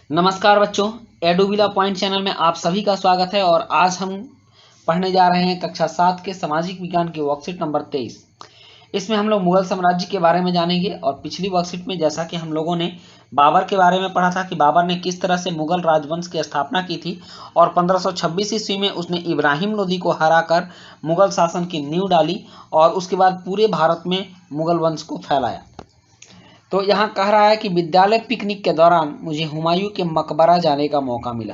नमस्कार बच्चों, एडुविला point channel में आप सभी का स्वागत है। और आज हम पढ़ने जा रहे हैं कक्षा 7 के सामाजिक विज्ञान की वर्कशीट नंबर 23। इसमें हम लोग मुगल साम्राज्य के बारे में जानेंगे। और पिछली वर्कशीट में जैसा कि हम लोगों ने बाबर के बारे में पढ़ा था कि बाबर ने किस तरह से मुगल राजवंश की स्थापना की थी और 1526 ईस्वी में उसने इब्राहिम लोदी को हराकर मुगल शासन की नींव डाली और उसके बाद पूरे भारत में मुगल वंश को फैलाया। तो यहाँ कह रहा है कि विद्यालय पिकनिक के दौरान मुझे हुमायूं के मकबरा जाने का मौका मिला।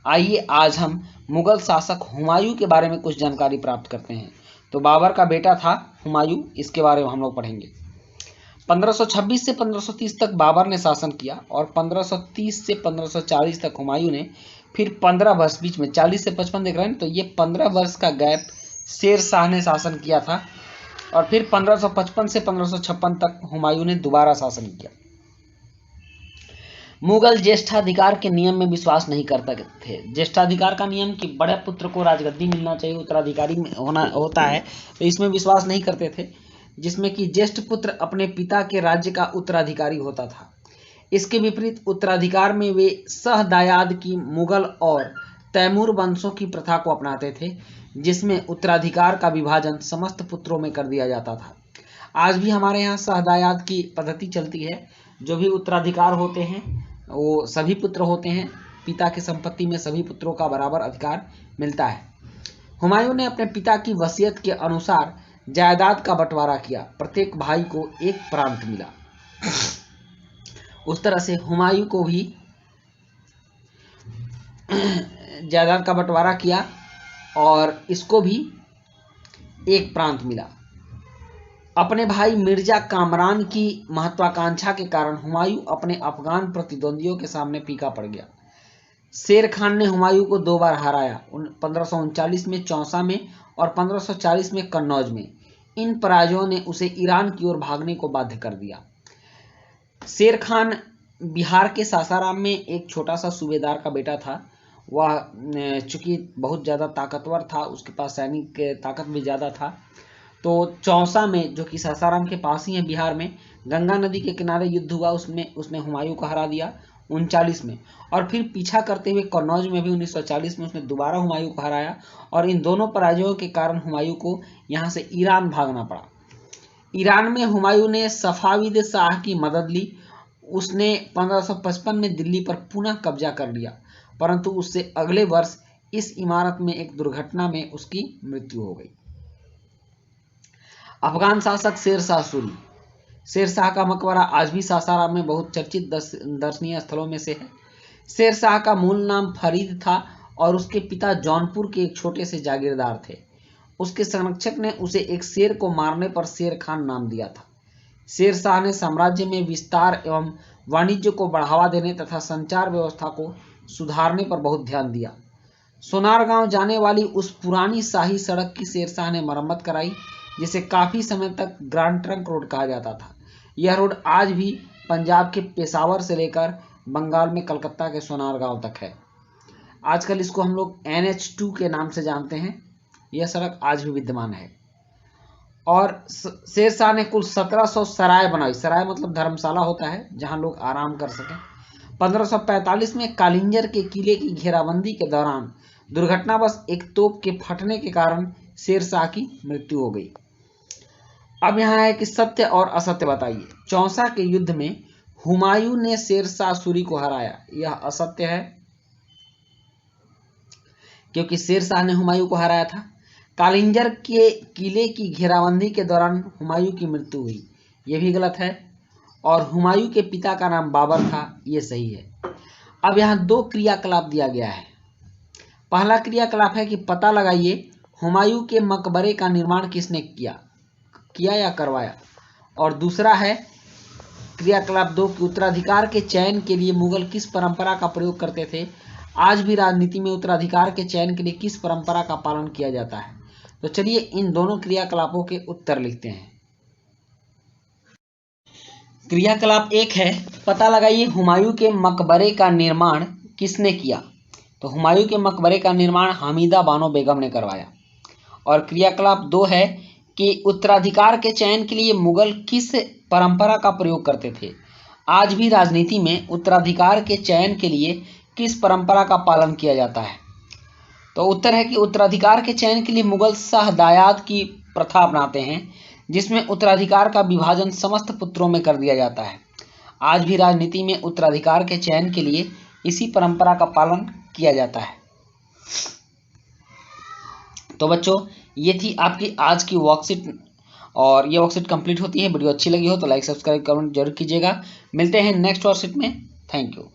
आइए आज हम मुगल शासक हुमायूं के बारे में कुछ जानकारी प्राप्त करते हैं। तो बाबर का बेटा था हुमायूं, इसके बारे में हम लोग पढ़ेंगे। 1526 से 1530 तक बाबर ने शासन किया और 1530 से 1540 तक हुमायूं ने, फिर 15 वर्ष बीच में 40 से 55 देख रहे हैं, तो ये 15 वर्ष का गैप शेर शाह ने शासन किया था। और फिर 1555 से 1556 तक हुमायूं ने दोबारा शासन किया। मुगल ज्येष्ठाधिकार के नियम में विश्वास नहीं करते थे। ज्येष्ठाधिकार का नियम कि बड़े पुत्र को राजगद्दी मिलना चाहिए, उत्तराधिकारी होना होता है, तो इसमें विश्वास नहीं करते थे, जिसमें कि ज्येष्ठ पुत्र अपने पिता के राज्य का उत्तराधिकारी होता था। इसके विपरीत उत्तराधिकार में वे सहदायाद की मुगल और तैमूर वंशों की प्रथा को अपनाते थे, जिसमें उत्तराधिकार का विभाजन समस्त पुत्रों में कर दिया जाता था। आज भी हमारे यहाँ सहदायाद की पद्धति चलती है। जो भी उत्तराधिकार होते हैं वो सभी पुत्र होते हैं। पिता की संपत्ति में सभी पुत्रों का बराबर अधिकार मिलता है। हुमायूं ने अपने पिता की वसीयत के अनुसार जायदाद का बंटवारा किया। प्रत्येक भाई को एक प्रांत मिला। उस तरह से हुमायूं को भी जायदाद का बंटवारा किया और इसको भी एक प्रांत मिला। अपने भाई मिर्जा कामरान की महत्वाकांक्षा के कारण हुमायूं अपने अफगान प्रतिद्वंदियों के सामने फीका पड़ गया। शेर खान ने हुमायूं को 2 बार हराया, 1539 में चौसा में और 1540 में कन्नौज में। इन पराजयों ने उसे ईरान की ओर भागने को बाध्य कर दिया। शेर खान बिहार के सासाराम में एक छोटा सा सूबेदार का बेटा था। वह चूंकि बहुत ज़्यादा ताकतवर था, उसके पास सैनिक ताकत भी ज़्यादा था, तो चौसा में, जो कि सासाराम के पास ही है बिहार में, गंगा नदी के किनारे युद्ध हुआ। उसमें उसने हुमायूं को हरा दिया 39 में। और फिर पीछा करते हुए कन्नौज में भी 1940 में उसने दोबारा हुमायूं को हराया। और इन दोनों पराजयों के कारण हुमायूं को यहाँ से ईरान भागना पड़ा। ईरान में हुमायूं ने सफाविद शाह की मदद ली। उसने 1555 में दिल्ली पर पुनः कब्जा कर लिया, परंतु उससे अगले वर्ष इस इमारत में एक दुर्घटना में उसकी मृत्यु हो गई। अफगान शासक शेर शाह सूरी। शेर शाह का मकबरा आज भी सासाराम में बहुत चर्चित दर्शनीय स्थलों में से है। शेर शाह का मूल नाम फरीद था और उसके पिता जौनपुर के एक छोटे से जागीरदार थे। उसके संरक्षक ने उसे एक शेर को मारने पर शेर खान नाम दिया था। शेर शाह ने साम्राज्य में विस्तार एवं वाणिज्य को बढ़ावा देने तथा संचार व्यवस्था को सुधारने पर बहुत ध्यान दिया। सोनारगांव जाने वाली उस पुरानी शाही सड़क की शेर शाह ने मरम्मत कराई, जिसे काफी समय तक ग्रांड ट्रंक रोड कहा जाता था। यह रोड आज भी पंजाब के पेशावर से लेकर बंगाल में कलकत्ता के सोनारगांव तक है। आजकल इसको हम लोग NH2 के नाम से जानते हैं। यह सड़क आज भी विद्यमान है। और शेर शाह ने कुल 1700 सराय बनाई। सराय मतलब धर्मशाला होता है, जहां लोग आराम कर सकें। 1545 में कालिंजर के किले की घेराबंदी के दौरान दुर्घटनावश एक तोप के फटने के कारण शेर शाह की मृत्यु हो गई। अब यहाँ है कि सत्य और असत्य बताइए। चौसा के युद्ध में हुमायूं ने शेर शाह सूरी को हराया। यह असत्य है, क्योंकि शेर शाह ने हुमायूं को हराया था। कालिंजर के किले की घेराबंदी के दौरान हुमायूं की मृत्यु हुई, यह भी गलत है। और हुमायूं के पिता का नाम बाबर था, यह सही है। अब यहाँ 2 क्रियाकलाप दिया गया है। पहला क्रियाकलाप है कि पता लगाइए हुमायूं के मकबरे का निर्माण किसने किया या करवाया। और दूसरा है क्रियाकलाप 2 कि उत्तराधिकार के चयन के लिए मुगल किस परंपरा का प्रयोग करते थे। आज भी राजनीति में उत्तराधिकार के चयन के लिए किस परंपरा का पालन किया जाता है। तो चलिए इन दोनों क्रियाकलापों के उत्तर लिखते हैं। क्रियाकलाप 1 है, पता लगाइए हुमायूं के मकबरे का निर्माण किसने किया। तो हुमायूं के मकबरे का निर्माण हमीदा बानो बेगम ने करवाया। और क्रियाकलाप 2 है कि उत्तराधिकार के चयन के लिए मुगल किस परंपरा का प्रयोग करते थे। आज भी राजनीति में उत्तराधिकार के चयन के लिए किस परंपरा का पालन किया जाता है? तो उत्तर है कि उत्तराधिकार के चयन के लिए मुगल शाह दायाद की प्रथा अपनाते हैं, जिसमें उत्तराधिकार का विभाजन समस्त पुत्रों में कर दिया जाता है। आज भी राजनीति में उत्तराधिकार के चयन के लिए इसी परंपरा का पालन किया जाता है। तो बच्चों, ये थी आपकी आज की वर्कशीट, और ये वर्कशीट कंप्लीट होती है। वीडियो अच्छी लगी हो तो लाइक, सब्सक्राइब, कमेंट जरूर कीजिएगा। मिलते हैं नेक्स्ट वर्कशीट में। Thank you.